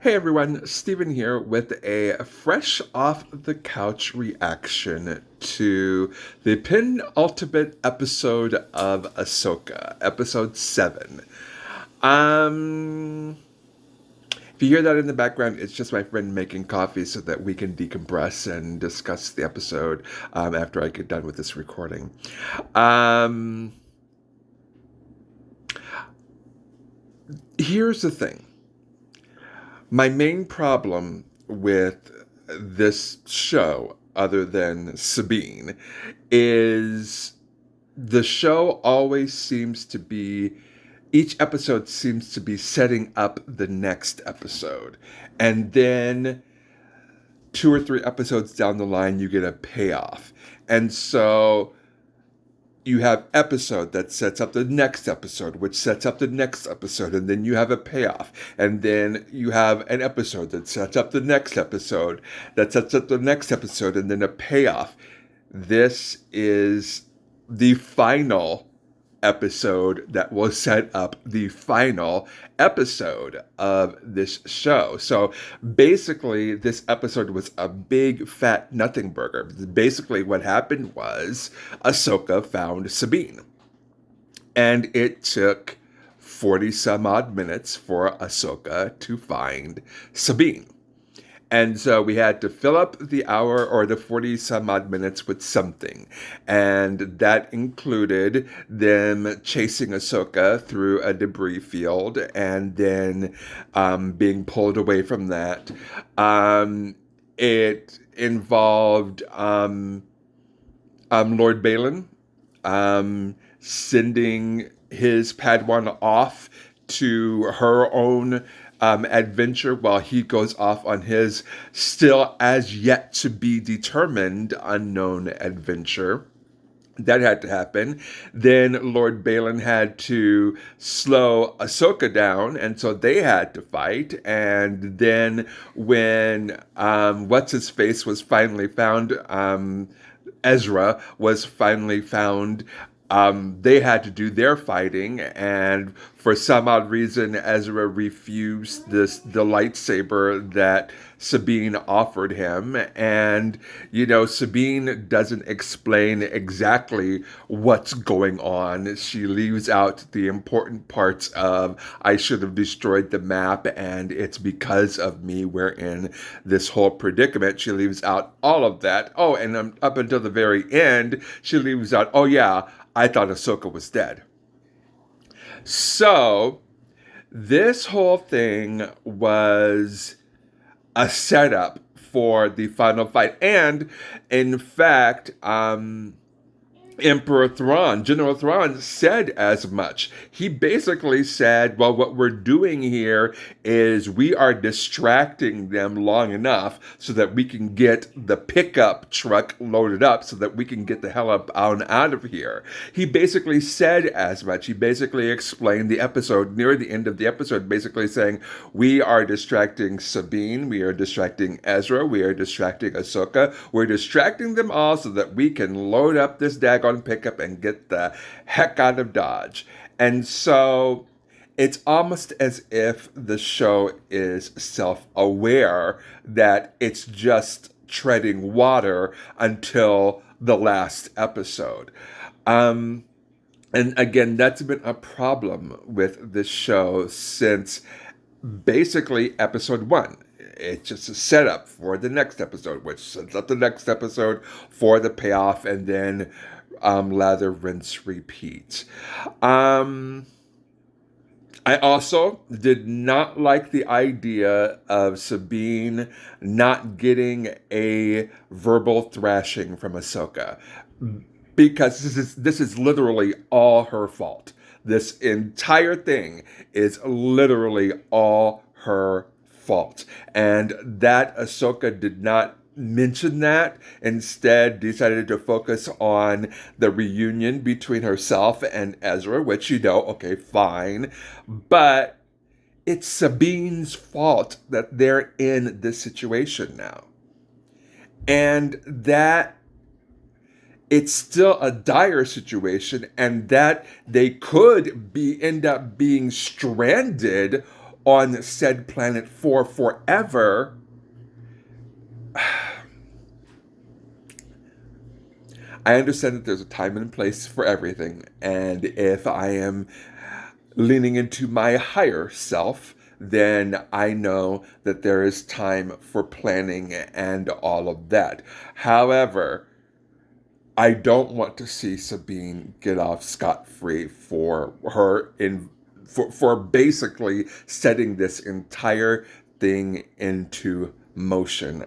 Hey everyone, Steven here with a fresh off the couch reaction to the penultimate episode of AHSOKA, episode 7. Um, if you hear that in the background, it's just my friend making coffee so that we can decompress and discuss the episode after I get done with this recording. Um, Here's the thing. My main problem with this show, other than Sabine, is the show always seems to be, each episode seems to be setting up the next episode. And then 2 or 3 episodes down the line, you get a payoff. And so you have episode that sets up the next episode, which sets up the next episode, and then you have a payoff, and then you have an episode that sets up the next episode, that sets up the next episode, and then a payoff. This is the final episode that will set up the final episode of this show. So basically, this episode was a big fat nothing burger. Basically, what happened was Ahsoka found Sabine, and it took 40 some odd minutes for Ahsoka to find Sabine. And so we had to fill up the hour or the 40 some odd minutes with something. And that included them chasing Ahsoka through a debris field and then being pulled away from that. It involved Lord Balin sending his Padawan off to her own adventure while he goes off on his still as yet to be determined unknown adventure. That had to happen. Then Lord Balin had to slow Ahsoka down, and so they had to fight. And then when what's his face was finally found, Ezra was finally found. They had to do their fighting, and for some odd reason, Ezra refused the lightsaber that Sabine offered him. And, Sabine doesn't explain exactly what's going on. She leaves out the important parts of, I should have destroyed the map, and it's because of me we're in this whole predicament. She leaves out all of that. Oh, and up until the very end, she leaves out, oh yeah, I thought Ahsoka was dead. So, this whole thing was a setup for the final fight. And, in fact, Emperor Thrawn, General Thrawn, said as much. He basically said, well, what we're doing here is we are distracting them long enough so that we can get the pickup truck loaded up so that we can get the hell up out of here. He basically said as much. He basically explained the episode, near the end of the episode, basically saying, we are distracting Sabine, we are distracting Ezra, we are distracting Ahsoka, we're distracting them all so that we can load up this daggone pickup and get the heck out of Dodge. And so it's almost as if the show is self-aware that it's just treading water until the last episode. And again, that's been a problem with this show since basically episode 1. It's just a setup for the next episode, which sets up the next episode for the payoff, and then lather, rinse, repeat. I also did not like the idea of Sabine not getting a verbal thrashing from Ahsoka, because this is literally all her fault. This entire thing is literally all her fault. And that Ahsoka did not mention that, instead decided to focus on the reunion between herself and Ezra, which, okay, fine. But it's Sabine's fault that they're in this situation now. And that it's still a dire situation, and that they could end up being stranded on said planet for forever, I understand that there's a time and place for everything. And if I am leaning into my higher self, then I know that there is time for planning and all of that. However, I don't want to see Sabine get off scot-free for her for basically setting this entire thing into motion.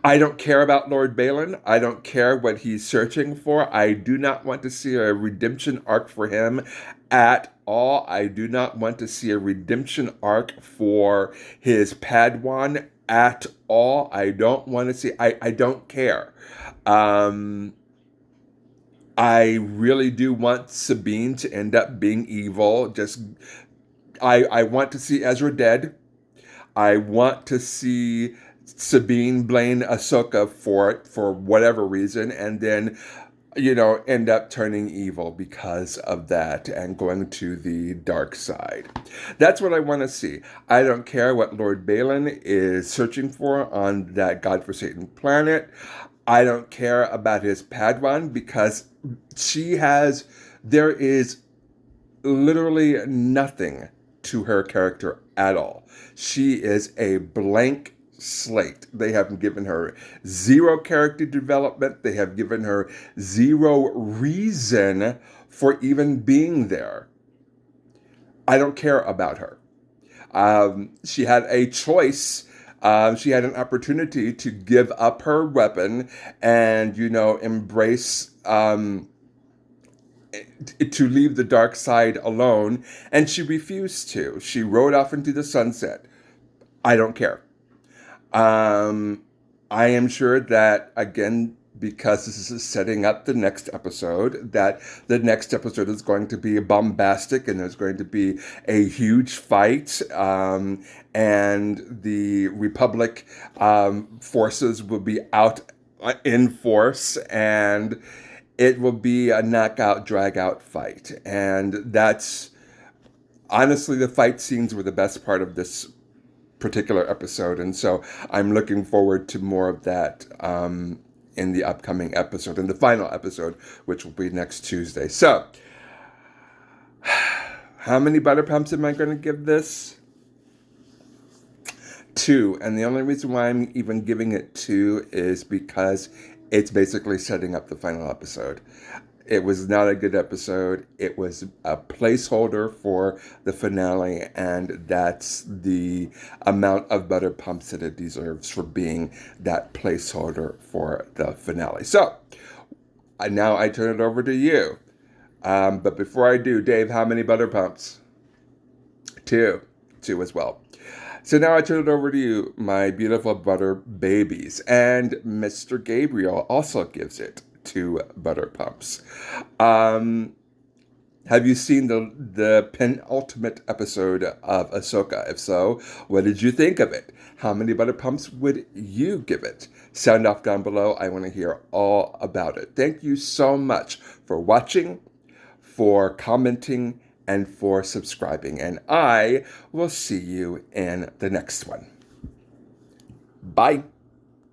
I don't care about Lord Balin. I don't care what he's searching for. I do not want to see a redemption arc for him at all. I do not want to see a redemption arc for his Padawan at all. I don't want to see, I don't care. Um, I really do want Sabine to end up being evil. I want to see Ezra dead. I want to see Sabine blame Ahsoka for it for whatever reason, and then, end up turning evil because of that and going to the dark side. That's what I want to see. I don't care what Lord Balin is searching for on that godforsaken planet. I don't care about his Padawan because there is literally nothing to her character at all. She is a blank slate. They have given her zero character development. They have given her zero reason for even being there. I don't care about her. She had a choice. She had an opportunity to give up her weapon and, embrace to leave the dark side alone, and she refused to. She rode off into the sunset. I don't care. I am sure that, again, because this is setting up the next episode, that the next episode is going to be bombastic and there's going to be a huge fight, and the Republic forces will be out in force, and it will be a knockout, drag-out fight. And that's, honestly, the fight scenes were the best part of this particular episode. And so I'm looking forward to more of that in the upcoming episode, in the final episode, which will be next Tuesday. So, how many butter pumps am I going to give this? 2. And the only reason why I'm even giving it 2 is because it's basically setting up the final episode. It was not a good episode. It was a placeholder for the finale, and that's the amount of butter pumps that it deserves for being that placeholder for the finale. So, now I turn it over to you. But before I do, Dave, how many butter pumps? 2. 2 as well. So now I turn it over to you, my beautiful butter babies. And Mr. Gabriel also gives it 2 butter pumps. Have you seen the penultimate episode of AHSOKA? If so, what did you think of it? How many butter pumps would you give it? Sound off down below. I want to hear all about it. Thank you so much for watching, for commenting, and for subscribing. And I will see you in the next one. Bye.